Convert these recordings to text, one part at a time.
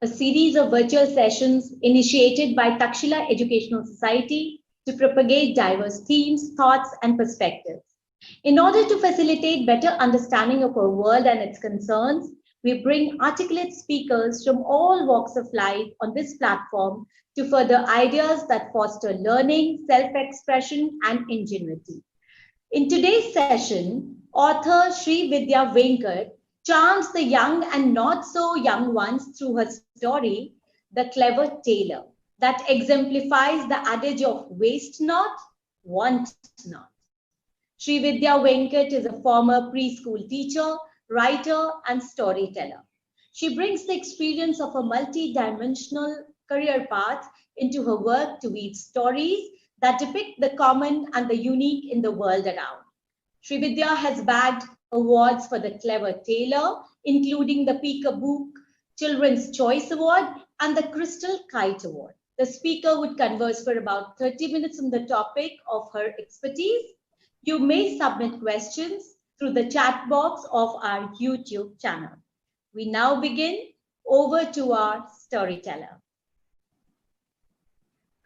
a series of virtual sessions initiated by Takshila Educational Society to propagate diverse themes, thoughts, and perspectives. In order to facilitate better understanding of our world and its concerns, we bring articulate speakers from all walks of life on this platform to further ideas that foster learning, self-expression, and ingenuity. In today's session, author Srividhya Venkat charms the young and not so young ones through her story, The Clever Tailor, that exemplifies the adage of waste not, want not. Srividhya Venkat is a former preschool teacher, writer, and storyteller. She brings the experience of a multidimensional career path into her work to weave stories that depict the common and the unique in the world around. Srividhya has bagged awards for The Clever Tailor, including the Peekaboo Children's Choice Award and the Crystal Kite Award. The speaker would converse for about 30 minutes on the topic of her expertise. You may submit questions through the chat box of our YouTube channel. We now begin. Over to our storyteller.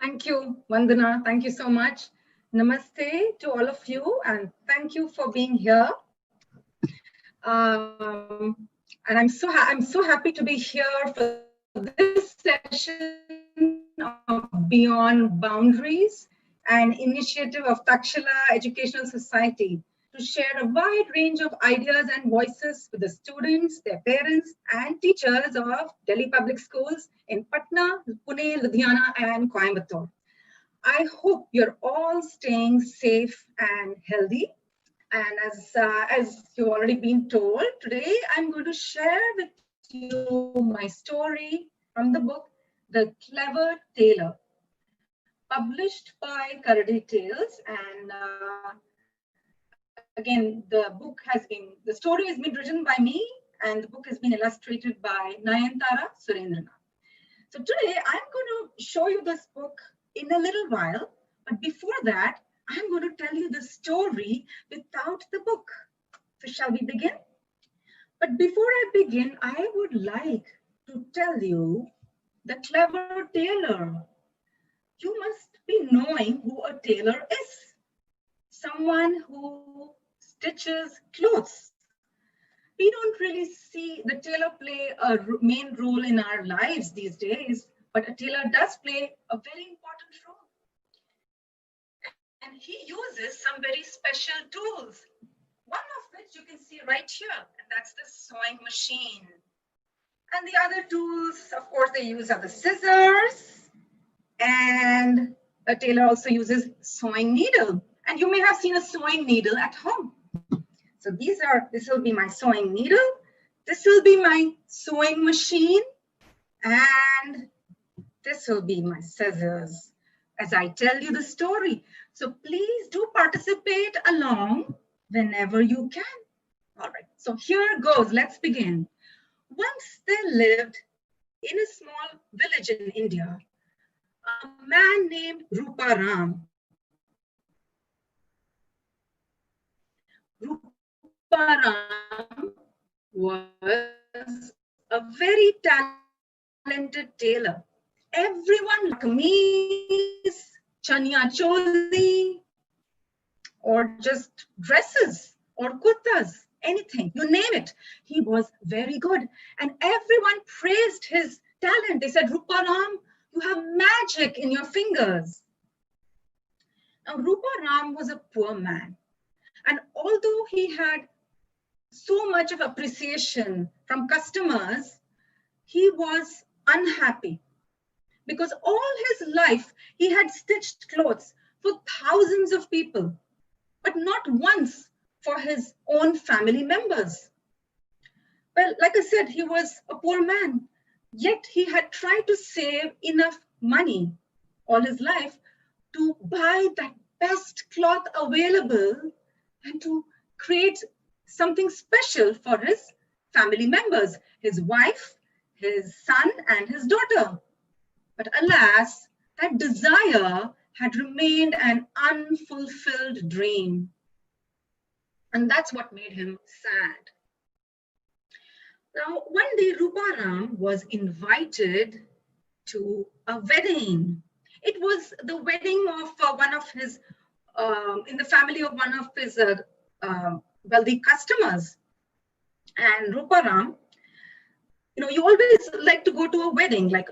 Thank you, Vandana. Thank you so much. Namaste to all of you, and thank you for being here. And I'm so happy to be here for this session of Beyond Boundaries, an initiative of Takshila Educational Society to share a wide range of ideas and voices with the students, their parents, and teachers of Delhi Public Schools in Patna, Pune, Ludhiana, and Coimbatore. I hope you're all staying safe and healthy. And as you've already been told, today I'm going to share with you my story from the book, The Clever Tailor, published by Karadi Tales. And again, the story has been written by me, and the book has been illustrated by Nayantara Surendranath. So today I'm going to show you this book in a little while, but before that, I'm going to tell you the story without the book. So shall we begin? But before I begin, I would like to tell you the clever tailor. You must be knowing who a tailor is. Someone who stitches clothes. We don't really see the tailor play a main role in our lives these days, but a tailor does play a very important role. And he uses some very special tools, one of which you can see right here, and that's the sewing machine. And the other tools, of course, they use are the scissors, and a tailor also uses sewing needle. And you may have seen a sewing needle at home. So this will be my sewing needle, this will be my sewing machine, and this will be my scissors as I tell you the story. So please do participate along whenever you can. All right, so here goes, let's begin. Once there lived in a small village in India, a man named Ruparam. Ruparam was a very talented tailor. Everyone like kameez, chaniya choli, or just dresses or kurtas, anything, you name it. He was very good. And everyone praised his talent. They said, Ruparam, you have magic in your fingers. Now, Ruparam was a poor man. And although he had so much of appreciation from customers, he was unhappy because all his life he had stitched clothes for thousands of people, but not once for his own family members. Well, like I said, he was a poor man, yet he had tried to save enough money all his life to buy that best cloth available and to create something special for his family members, his wife, his son, and his daughter. But alas, that desire had remained an unfulfilled dream. And that's what made him sad. Now, one day Ruparam was invited to a wedding. It was the wedding of one of his, in the family of one of his wealthy customers. And Ruparam, you always like to go to a wedding, like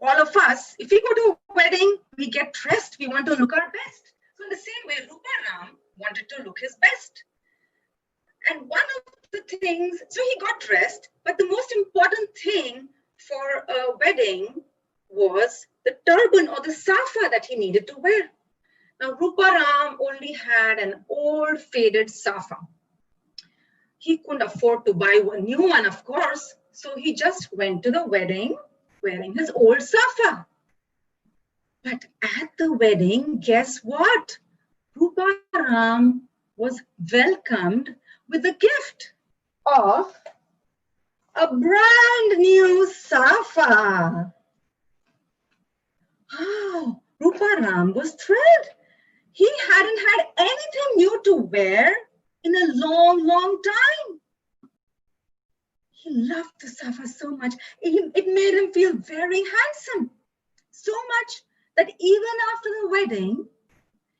all of us. If we go to a wedding, we get dressed. We want to look our best. So in the same way, Ruparam wanted to look his best. And one of the things, so he got dressed, but the most important thing for a wedding was the turban or the safa that he needed to wear. Now, Ruparam only had an old faded safa. He couldn't afford to buy a new one, of course. So he just went to the wedding wearing his old safa. But at the wedding, guess what? Ruparam was welcomed with the gift of a brand new safa. Oh, Ruparam was thrilled. He hadn't had anything new to wear in a long, long time. He loved the safa so much. It made him feel very handsome. So much that even after the wedding,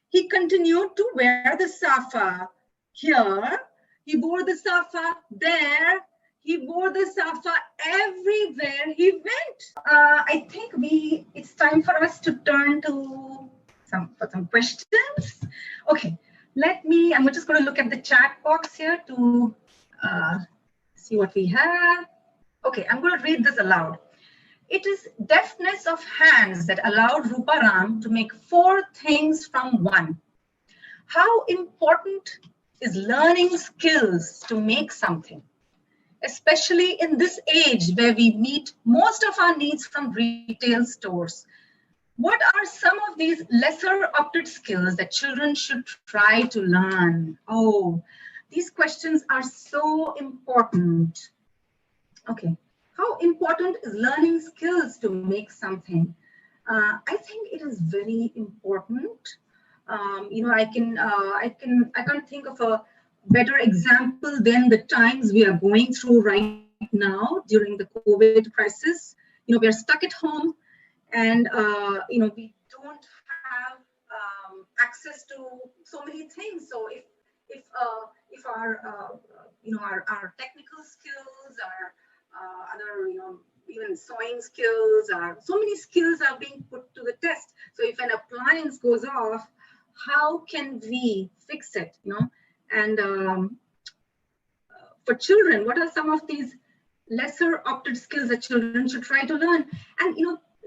he continued to wear the safa. Here, he wore the safa there. He wore the safa everywhere he went. I think it's time for us to turn to some questions. Okay, I'm just going to look at the chat box here to see what we have. Okay, I'm going to read this aloud. It is deftness of hands that allowed Ruparam to make 4 things from one. How important is learning skills to make something, especially in this age where we meet most of our needs from retail stores? What are some of these lesser opted skills that children should try to learn? Oh, these questions are so important. Okay, how important is learning skills to make something? I think it is very important. I can't think of a better example than the times we are going through right now during the COVID crisis. We are stuck at home, and we don't have access to so many things. So if our technical skills, our other even sewing skills, so many skills are being put to the test. So if an appliance goes off, how can we fix it? And for children, what are some of these lesser opted skills that children should try to learn? And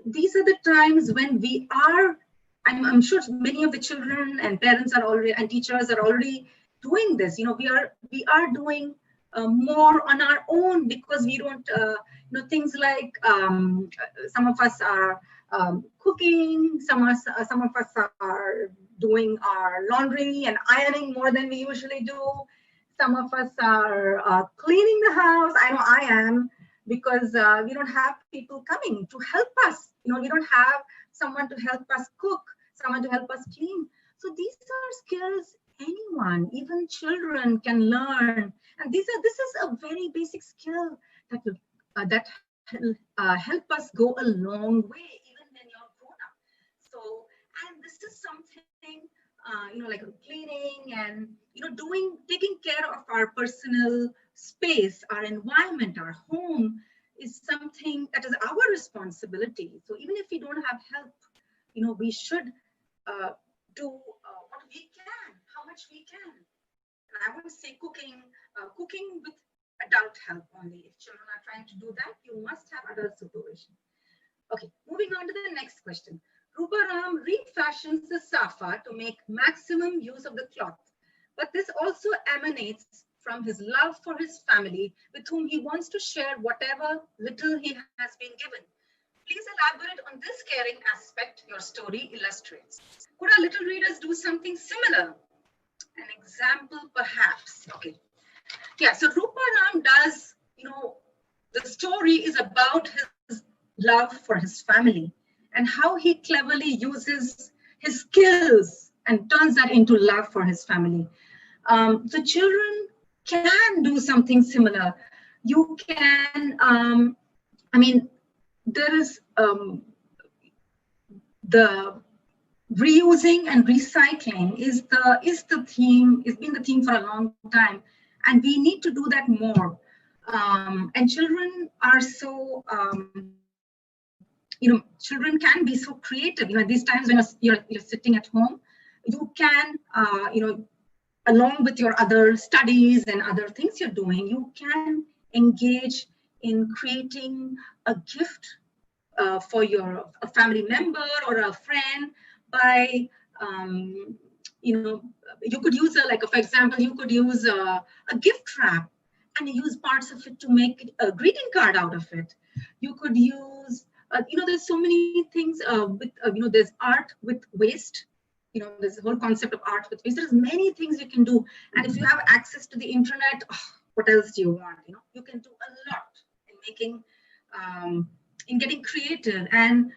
these are the times when we are, I'm sure many of the children and parents are already, and teachers are already doing this. We are doing more on our own, because we don't, things like some of us are cooking, some of us are doing our laundry and ironing more than we usually do. Some of us are cleaning the house. I know I am, because we don't have people coming to help us. We don't have someone to help us cook, someone to help us clean. So these are skills anyone, even children, can learn. And this is a very basic skill that will help us go a long way, even when you're grown up. So, and this is something, like cleaning and, taking care of our personal space, our environment, our home is something that is our responsibility. So even if we don't have help, we should do what we can, how much we can. And I wouldn't say cooking with adult help only. If children are trying to do that, you must have adult supervision. Okay, moving on to the next question. Ruparam refashions the safa to make maximum use of the cloth, but this also emanates from his love for his family, with whom he wants to share whatever little he has been given. Please elaborate on this caring aspect your story illustrates. Could our little readers do something similar? An example, perhaps. Okay. Yeah, so Ruparam does, the story is about his love for his family and how he cleverly uses his skills and turns that into love for his family. So children can do something similar. You can, I mean, there is the reusing and recycling is the theme, it's been the theme for a long time, and we need to do that more. And children are so, children can be so creative. These times when you're sitting at home, you can, along with your other studies and other things you're doing, you can engage in creating a gift for a family member or a friend by, you could use for example, you could use a gift wrap and use parts of it to make a greeting card out of it. You could use, there's so many things there's art with waste. There's a whole concept of art with waste. There's many things you can do. And if you have access to the internet, what else do you want? You can do a lot in making, in getting creative. And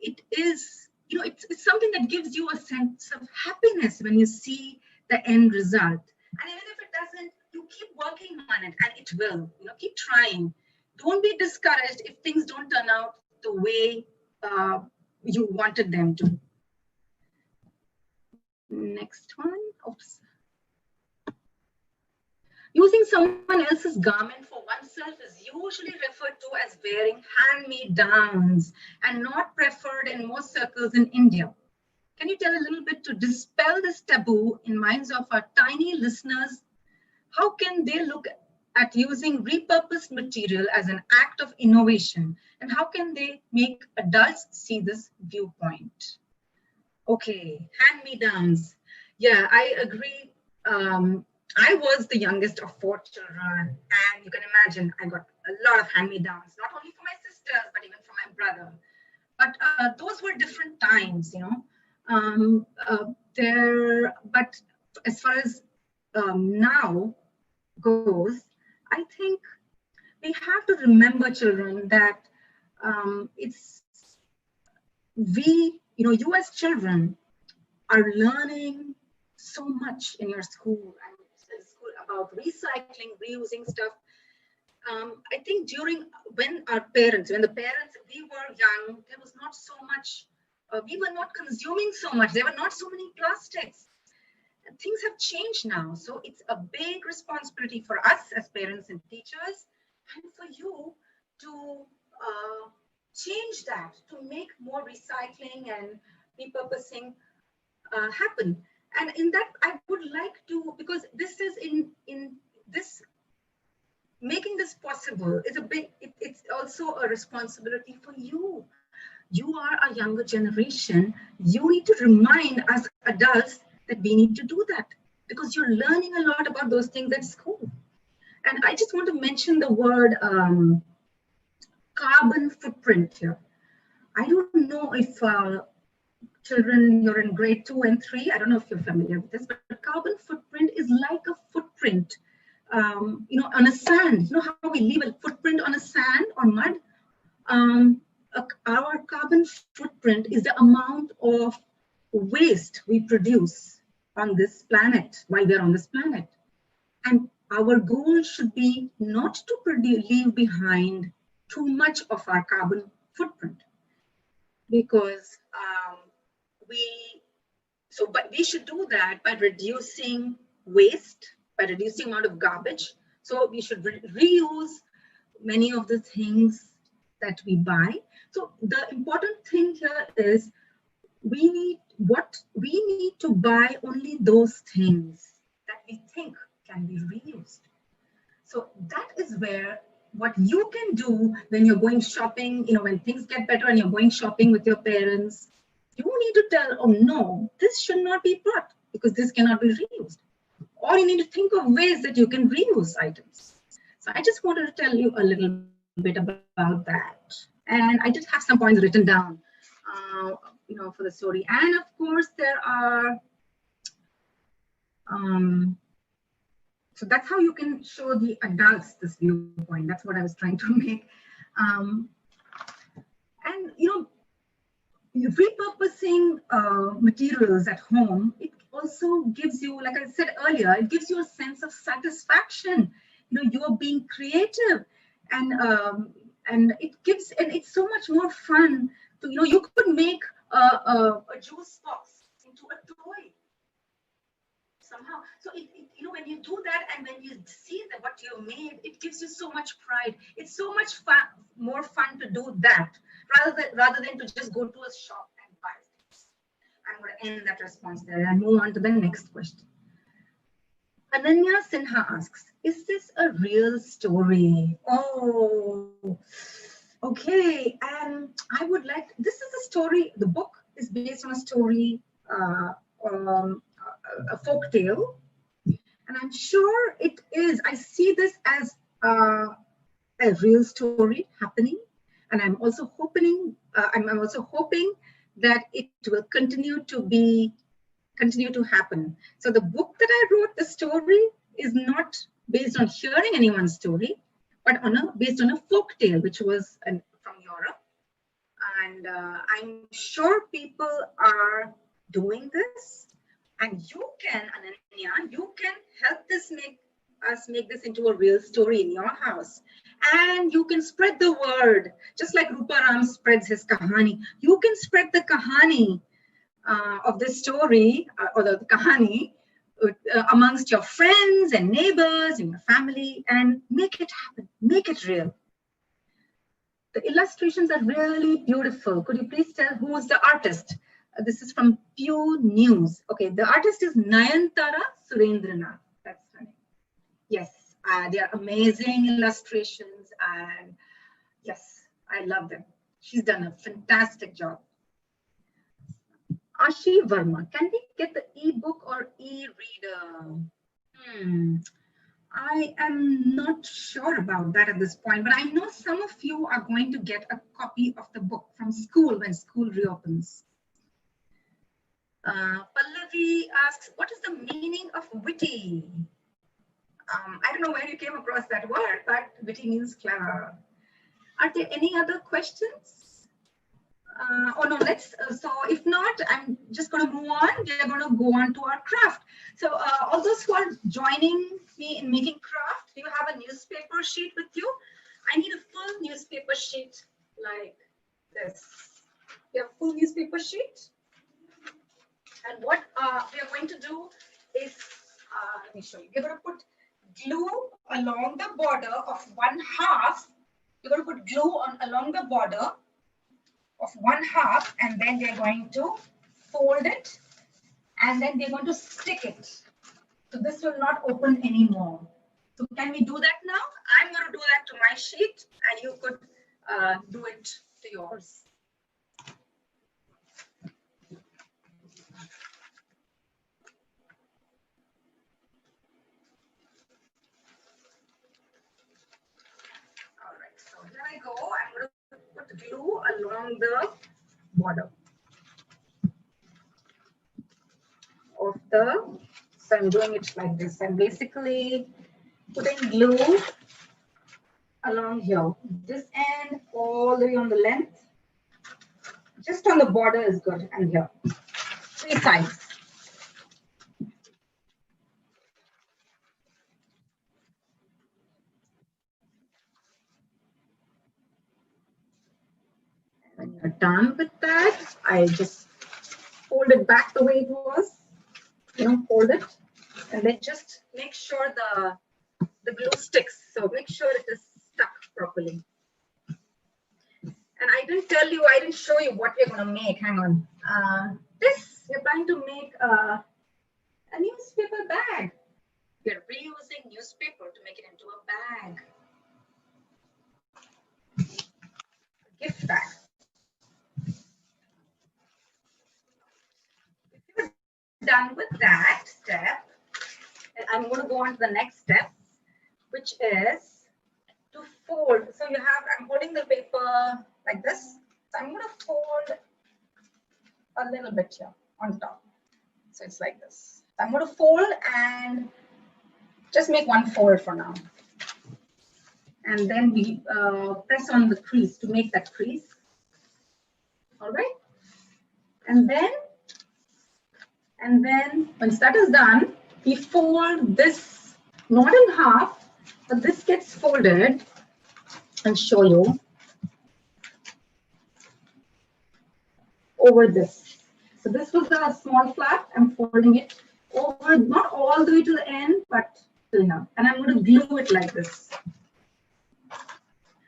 it is, it's something that gives you a sense of happiness when you see the end result. And even if it doesn't, you keep working on it and it will, keep trying. Don't be discouraged if things don't turn out the way you wanted them to. Next one. Oops. Using someone else's garment for oneself is usually referred to as wearing hand-me-downs and not preferred in most circles in India. Can you tell a little bit to dispel this taboo in minds of our tiny listeners? How can they look at using repurposed material as an act of innovation? And how can they make adults see this viewpoint? Okay, hand-me-downs. Yeah, I agree. I was the youngest of 4 children, and you can imagine I got a lot of hand-me-downs, not only from my sisters, but even from my brother. But those were different times, but as far as now goes, I think we have to remember, children, that you as children are learning so much in your school and about recycling, reusing stuff. I think when the parents, we were young, there was not so much, we were not consuming so much. There were not so many plastics. And things have changed now. So it's a big responsibility for us as parents and teachers and for you to change that, to make more recycling and repurposing happen. And in that, I would like to, because this is in this, making this possible is it's also a responsibility for you. You are a younger generation. You need to remind us adults that we need to do that because you're learning a lot about those things at school. And I just want to mention the word carbon footprint here. I don't know if children, you're in grade 2 and 3. I don't know if you're familiar with this, but carbon footprint is like a footprint, on a sand. You know how we leave a footprint on a sand or mud? Our carbon footprint is the amount of waste we produce on this planet while we're on this planet. And our goal should be not to leave behind too much of our carbon footprint, because but we should do that by reducing waste, by reducing the amount of garbage. So we should reuse many of the things that we buy. So the important thing here is we need to buy only those things that we think can be reused. So that is where what you can do when you're going shopping, when things get better and you're going shopping with your parents, you need to tell, oh no, this should not be bought because this cannot be reused. Or you need to think of ways that you can reuse items. So I just wanted to tell you a little bit about that. And I did have some points written down, for the story. And of course, there are, so that's how you can show the adults this viewpoint. That's what I was trying to make. And, repurposing materials at home, it also gives you, like I said earlier, it gives you a sense of satisfaction you're being creative, and it gives, and it's so much more fun to, you could make a juice box into a toy somehow. So when you do that, and when you see that what you made, it gives you so much pride. It's so much more fun to do that rather than to just go to a shop and buy things. I'm going to end that response there and move on to the next question. Ananya Sinha asks, is this a real story? Oh, okay. And I would like, this is a story, the book is based on a story, a folk tale. And I'm sure it is. I see this as a real story happening. And I'm also hoping, that it will continue to happen. So the book that I wrote, the story, is not based on hearing anyone's story, but based on a folk tale, which was from Europe. And I'm sure people are doing this. And you can, Ananya, you can help us make this into a real story in your house. And you can spread the word, just like Ruparam spreads his kahani. You can spread the kahani of this story, or the kahani, amongst your friends and neighbors and your family, and make it happen, make it real. The illustrations are really beautiful. Could you please tell who is the artist? This is from Pew News. Okay, the artist is Nayantara Surendranath. That's her name. Yes, they are amazing illustrations, and yes, I love them. She's done a fantastic job. Ashi Verma, can we get the e-book or e-reader? I am not sure about that at this point, but I know some of you are going to get a copy of the book from school when school reopens. Pallavi asks, what is the meaning of witty? I don't know where you came across that word, but witty means clever. Are there any other questions? Oh no, so if not, I'm just going to move on. We're going to go on to our craft. So all those who are joining me in making craft, do you have a newspaper sheet with you? I need a full newspaper sheet like this. You have a full newspaper sheet? And what we are going to do is, let me show you. We're going to put glue along the border of one half. You're going to put glue along the border of one half, and then we're going to fold it, and then we're going to stick it. So this will not open anymore. So can we do that now? I'm going to do that to my sheet, and you could do it to yours. All right, so here I go. I'm going to put glue along the border of the, so I'm doing it like this. I'm basically putting glue along here, this end all the way on the length, just on the border is good, and here, 3 sides. When you're done with that, I just fold it back the way it was, fold it, and then just make sure the glue sticks. So make sure it is stuck properly. And I didn't show you what we're going to make. Hang on. We're trying to make a newspaper bag. We're reusing newspaper to make it into a bag. A gift bag. If you're done with that step, I'm going to go on to the next step, which is to fold. So I'm holding the paper like this. So I'm going to fold a little bit here on top. So it's like this. So I'm going to fold and just make one fold for now. And then we press on the crease to make that crease. All right. And then once that is done, we fold this not in half, But this gets folded. I'll show you over this. So this was a small flap. I'm folding it over, not all the way to the end, but till now. And I'm going to glue it like this.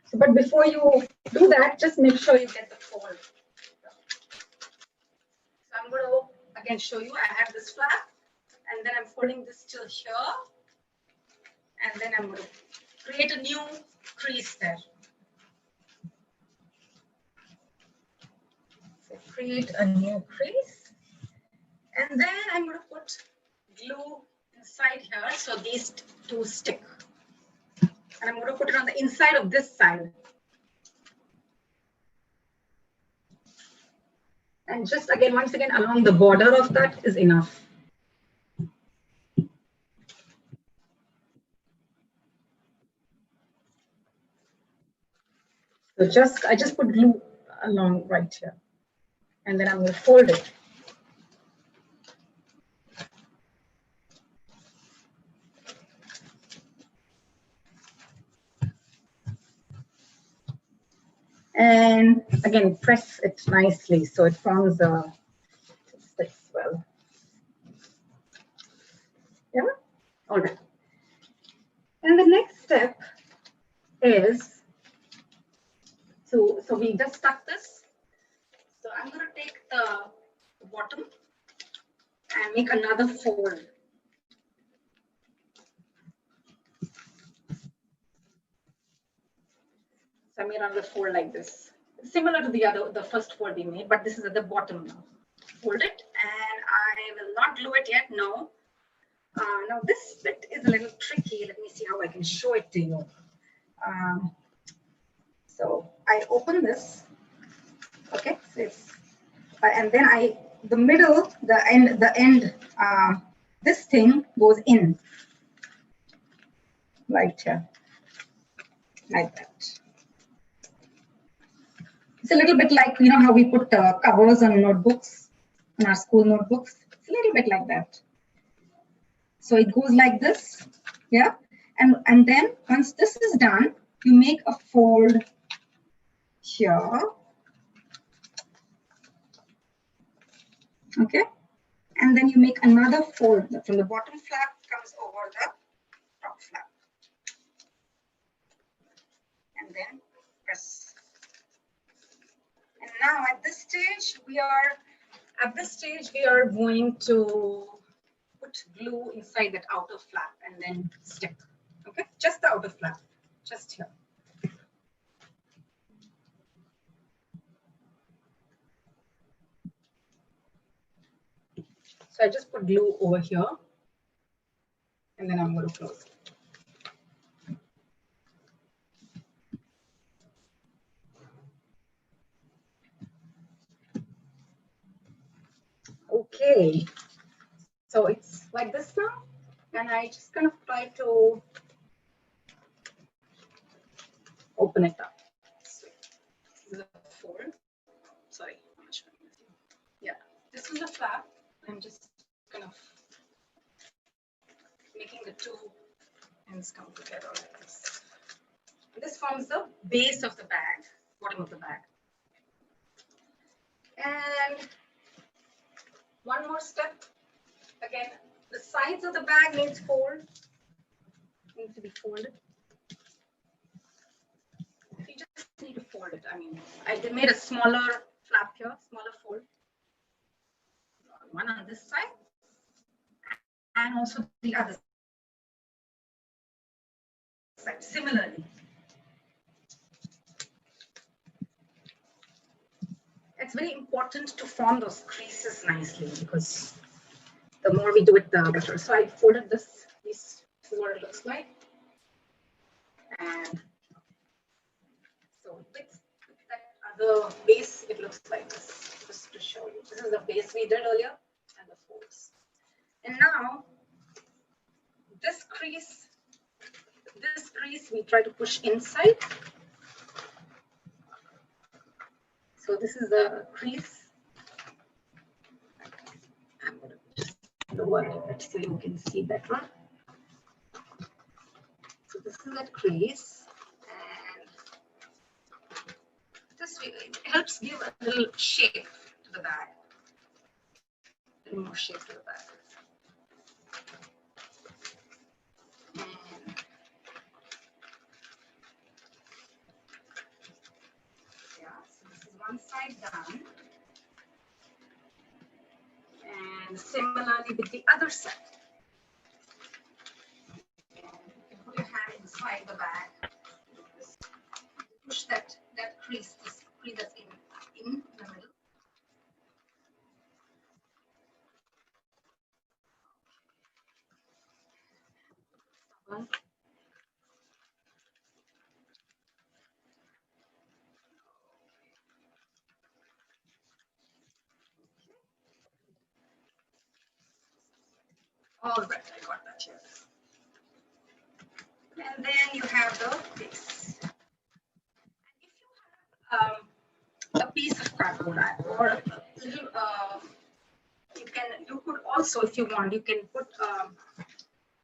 So, but before you do that, just make sure you get the fold. So I'm going to again show you. I have this flap, and then I'm folding this till here, and then I'm going to create a new crease there. So create a new crease, and then I'm going to put glue inside here so these two stick. And I'm going to put it on the inside of this side. And just again, once again, along the border of that is enough. So I just put glue along right here. And then I'm going to fold it. And again, press it nicely so it forms a sticks well. Yeah, all right. And the next step is so we just stuck this. So I'm going to take the bottom and make another fold. So I made another fold like this, similar to the first fold we made, but this is at the bottom now. Fold it, and I will not glue it yet. No. Now this bit is a little tricky. Let me see how I can show it to you. So I open this. Okay, so it's, and then the middle, the end, this thing goes in right here, like that. It's a little bit like, you know, how we put covers on notebooks, on our school notebooks. It's a little bit like that. So it goes like this, yeah. And then once this is done, you make a fold here. Okay. And then you make another fold from the bottom flap comes over the top flap. And then press. And now at this stage we are going to put glue inside that outer flap and then stick. Okay, just the outer flap, just here. So I just put glue over here and then I'm going to close it. Okay, so it's like this now, and I just kind of try to open it up. So this is a fold. Sorry, I'm not showing it. Yeah, this is a flap. I'm just kind of making the two ends come together like this. This forms the base of the bag, bottom of the bag. And one more step. Again, the sides of the bag needs to be folded. You just need to fold it. I mean, I made a smaller flap here, smaller fold. One on this side and also the other side, similarly. It's very important to form those creases nicely because the more we do it, the better. So I folded this is what it looks like. And so with that other base, it looks like this, just to show you. This is the base we did earlier and the folds. And now this crease we try to push inside. So this is the crease. I'm going to just lower it so you can see better. So this is that crease, and just it helps give a little shape to the bag. A little more shape to the bag. And yeah, so this is one side done. And similarly with the other side. And you can put your hand inside the bag. Push that crease, this crease that's in the middle. All right, I got that here. And then you have the base. And if you have a piece of cardboard or a little, you could also, if you want, you can put a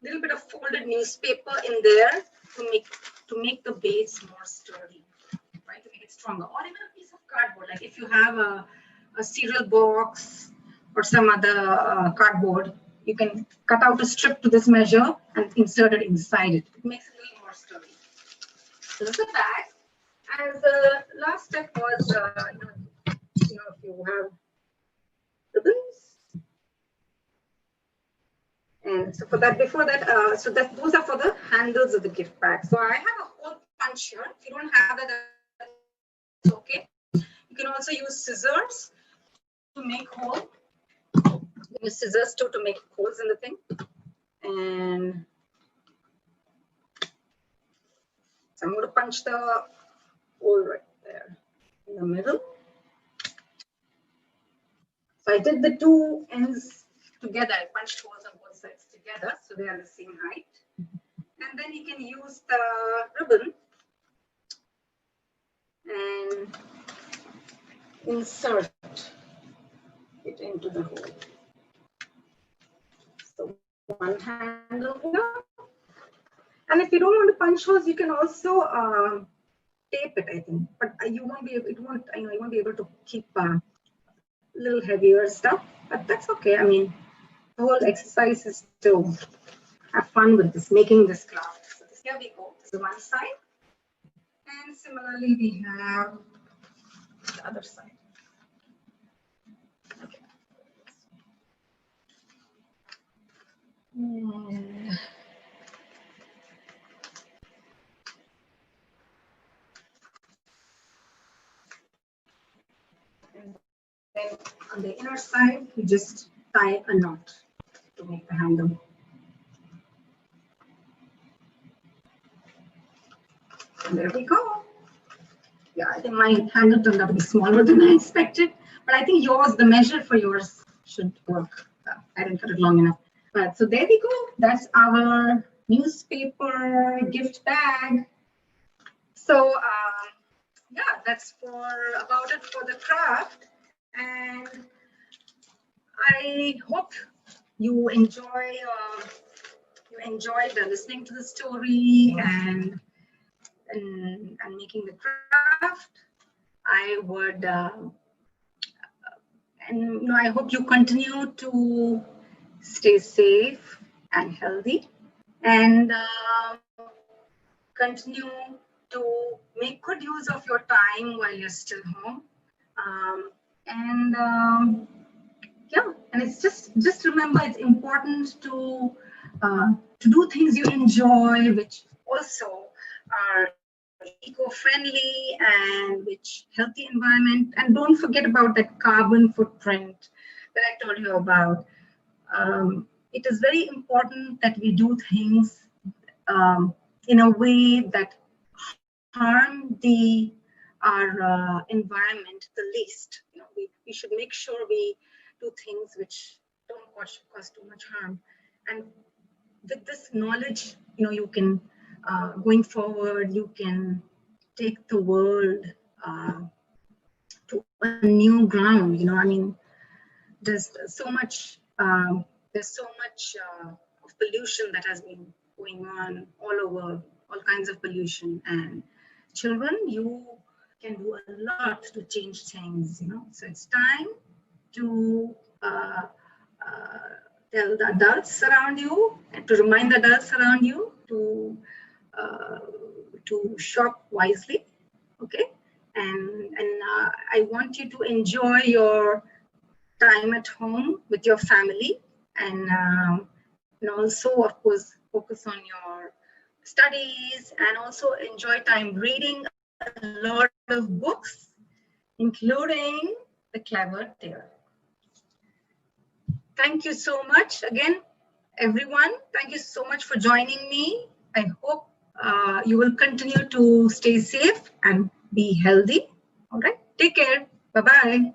little bit of folded newspaper in there to make the base more sturdy, right? To make it stronger, or even a piece of cardboard. Like if you have a cereal box or some other cardboard, you can cut out a strip to this measure and insert it inside it. It makes it a little more sturdy. So this is the bag. And the last step was, if you have ribbons. And so for that, before that, those are for the handles of the gift bag. So I have a hole punch here. If you don't have that, that's okay. You can also use scissors to make holes. Use scissors too to make holes in the thing. And so I'm going to punch the hole right there in the middle. So I did the two ends together. I punched holes on both sides together so they are the same height. And then you can use the ribbon and insert it into the hole. So one handle here. And if you don't want to punch holes, you can also tape it, I think. But you won't be able, you won't be able to keep little heavier stuff, but that's okay. I mean, the whole exercise is to have fun with this, making this craft. So here we go. This is one side, and similarly we have the other side. Okay. Then on the inner side, you just tie a knot to make the handle. And there we go. Yeah, I think my handle turned out to be smaller than I expected, but I think the measure for yours should work. I didn't cut it long enough. But so there we go. That's our newspaper gift bag. So yeah, that's about it for the craft. And I hope you enjoyed listening to the story and making the craft. I would, I hope you continue to stay safe and healthy, and continue to make good use of your time while you're still home. Yeah, and it's just remember, it's important to do things you enjoy, which also are eco-friendly and which help the environment. And don't forget about that carbon footprint that I told you about. It is very important that we do things in a way that harm our environment the least. We should make sure we do things which don't cause too much harm. And with this knowledge, you can going forward, you can take the world to a new ground. I mean, there's so much of pollution that has been going on all over all kinds of pollution. And children, you can do a lot to change things, you know. So it's time to tell the adults around you and to remind the adults around you to shop wisely, okay? And I want you to enjoy your time at home with your family, and also, of course, focus on your studies, and also enjoy time reading a lot of books, including the Clever Tailor. Thank you so much again, everyone. Thank you so much for joining me. I hope you will continue to stay safe and be healthy. All right, take care. Bye-bye.